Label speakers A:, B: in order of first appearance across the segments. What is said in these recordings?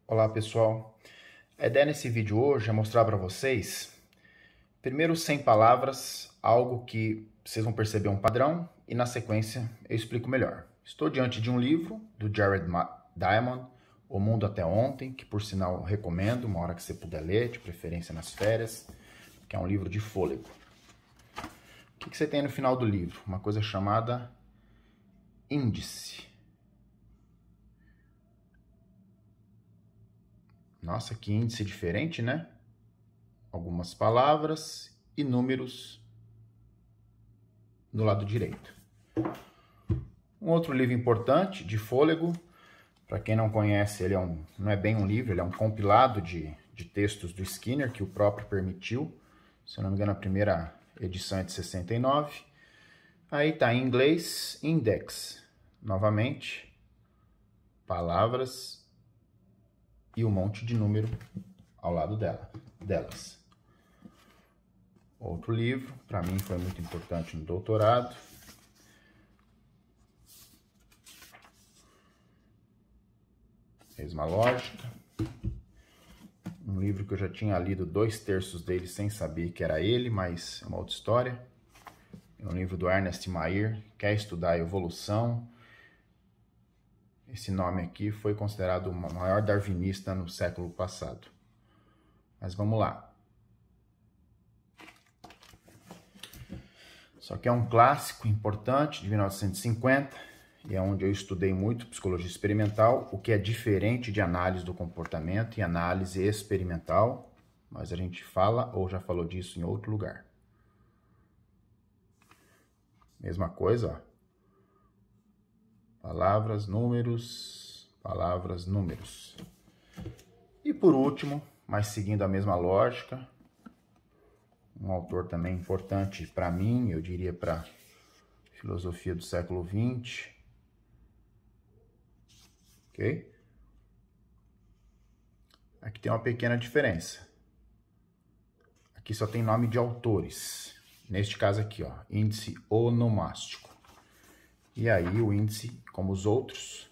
A: Olá pessoal, a ideia nesse vídeo hoje é mostrar para vocês, primeiro 100 palavras, algo que vocês vão perceber um padrão e na sequência eu explico melhor. Estou diante de um livro do Jared Diamond, O Mundo Até Ontem, que por sinal recomendo, uma hora que você puder ler, de preferência nas férias, que é um livro de fôlego. O que você tem no final do livro? Uma coisa chamada índice. Nossa, que índice diferente, né? Algumas palavras e números do lado direito. Um outro livro importante, de fôlego, para quem não conhece, ele não é bem um livro, ele é um compilado de textos do Skinner, que o próprio permitiu. Se eu não me engano, a primeira edição é de 69. Aí tá em inglês, index. Novamente, palavras e um monte de número ao lado delas. Outro livro, para mim foi muito importante no doutorado. Mesma lógica. Um livro que eu já tinha lido 2/3 dele sem saber que era ele, mas é uma outra história. É um livro do Ernest Mayr, Quer Estudar a Evolução. Esse nome aqui foi considerado o maior darwinista no século passado. Mas vamos lá. Isso aqui é um clássico importante de 1950 e é onde eu estudei muito psicologia experimental, o que é diferente de análise do comportamento e análise experimental, mas a gente fala ou já falou disso em outro lugar. Mesma coisa, ó. Palavras, números. E por último, mas seguindo a mesma lógica, um autor também importante para mim, eu diria para filosofia do século XX. Ok? Aqui tem uma pequena diferença. Aqui só tem nome de autores. Neste caso aqui, ó, índice onomástico. E aí o índice, como os outros,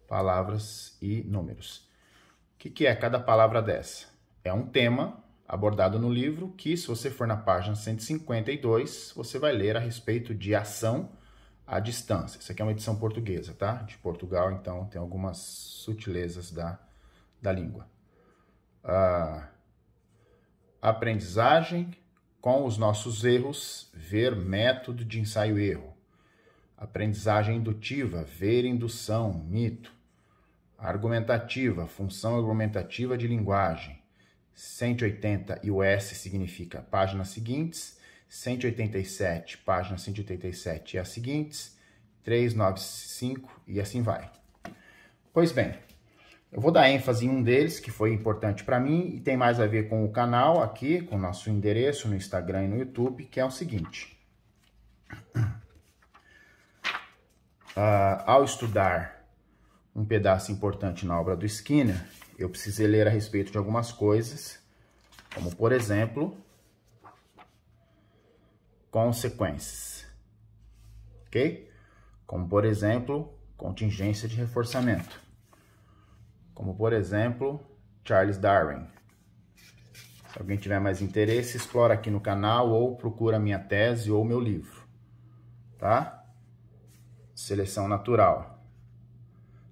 A: palavras e números. O que é cada palavra dessa? É um tema abordado no livro que, se você for na página 152, você vai ler a respeito de ação à distância. Isso aqui é uma edição portuguesa, tá? De Portugal, então tem algumas sutilezas da língua. Aprendizagem com os nossos erros, ver método de ensaio-erro. Aprendizagem indutiva, ver indução, mito. Argumentativa, função argumentativa de linguagem. 180 e o S significa páginas seguintes. 187, página 187 e as seguintes. 395 e assim vai. Pois bem, eu vou dar ênfase em um deles, que foi importante para mim e tem mais a ver com o canal aqui, com o nosso endereço no Instagram e no YouTube, que é o seguinte. Ao estudar um pedaço importante na obra do Skinner, eu precisei ler a respeito de algumas coisas, como, por exemplo, consequências, ok? Como, por exemplo, contingência de reforçamento. Como, por exemplo, Charles Darwin. Se alguém tiver mais interesse, explora aqui no canal ou procura minha tese ou meu livro, tá? Seleção natural.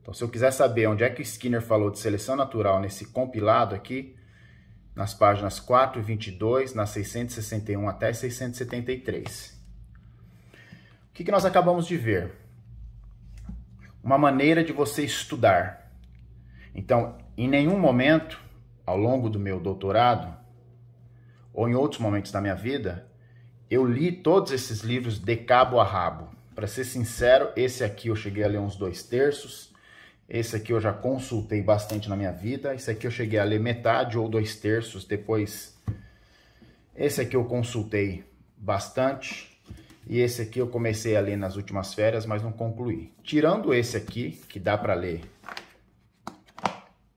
A: Então, se eu quiser saber onde é que o Skinner falou de seleção natural nesse compilado aqui, nas páginas 4 e 22, nas 661 até 673. O que nós acabamos de ver? Uma maneira de você estudar. Então, em nenhum momento, ao longo do meu doutorado, ou em outros momentos da minha vida, eu li todos esses livros de cabo a rabo. Para ser sincero, esse aqui eu cheguei a ler uns 2/3. Esse aqui eu já consultei bastante na minha vida. Esse aqui eu cheguei a ler metade ou 2/3. Depois, esse aqui eu consultei bastante. E esse aqui eu comecei a ler nas últimas férias, mas não concluí. Tirando esse aqui, que dá para ler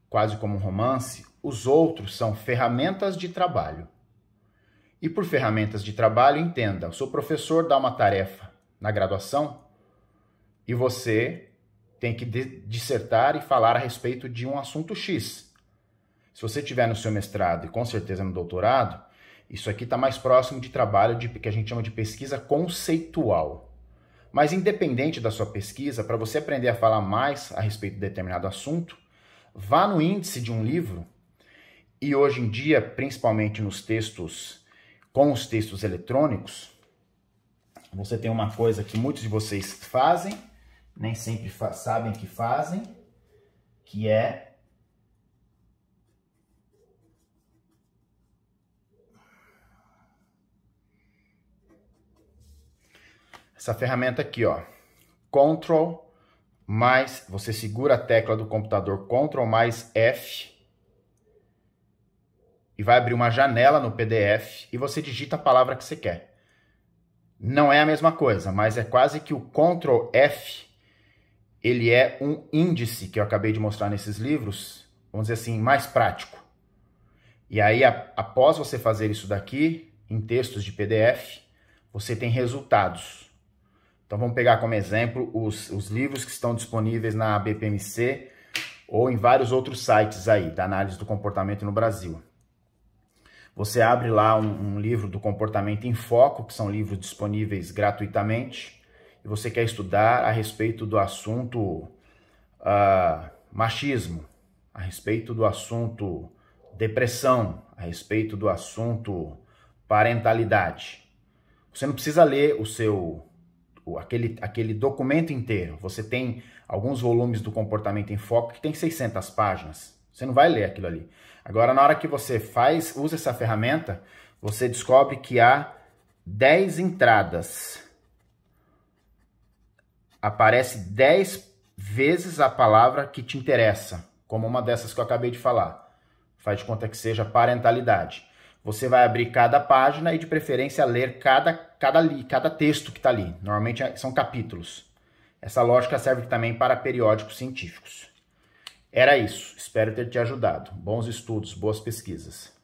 A: quase como um romance, os outros são ferramentas de trabalho. E por ferramentas de trabalho, entenda, o seu professor dá uma tarefa na graduação e você tem que dissertar e falar a respeito de um assunto X. Se você tiver no seu mestrado e com certeza no doutorado, isso aqui está mais próximo de trabalho que a gente chama de pesquisa conceitual. Mas independente da sua pesquisa, para você aprender a falar mais a respeito de determinado assunto, vá no índice de um livro e hoje em dia, principalmente nos textos, com os textos eletrônicos, você tem uma coisa que muitos de vocês fazem, nem sempre sabem que fazem, que é essa ferramenta aqui, ó, Ctrl mais, você segura a tecla do computador Ctrl mais F e vai abrir uma janela no PDF e você digita a palavra que você quer. Não é a mesma coisa, mas é quase que o Ctrl F, ele é um índice que eu acabei de mostrar nesses livros, vamos dizer assim, mais prático. E aí, após você fazer isso daqui, em textos de PDF, você tem resultados. Então vamos pegar como exemplo os livros que estão disponíveis na BPMC ou em vários outros sites aí, da análise do comportamento no Brasil. Você abre lá um livro do Comportamento em Foco, que são livros disponíveis gratuitamente, e você quer estudar a respeito do assunto machismo, a respeito do assunto depressão, a respeito do assunto parentalidade. Você não precisa ler aquele documento inteiro. Você tem alguns volumes do Comportamento em Foco que tem 600 páginas. Você não vai ler aquilo ali. Agora, na hora que você usa essa ferramenta, você descobre que há 10 entradas. Aparece 10 vezes a palavra que te interessa, como uma dessas que eu acabei de falar. Faz de conta que seja parentalidade. Você vai abrir cada página e, de preferência, ler cada texto que está ali. Normalmente são capítulos. Essa lógica serve também para periódicos científicos. Era isso. Espero ter te ajudado. Bons estudos, boas pesquisas.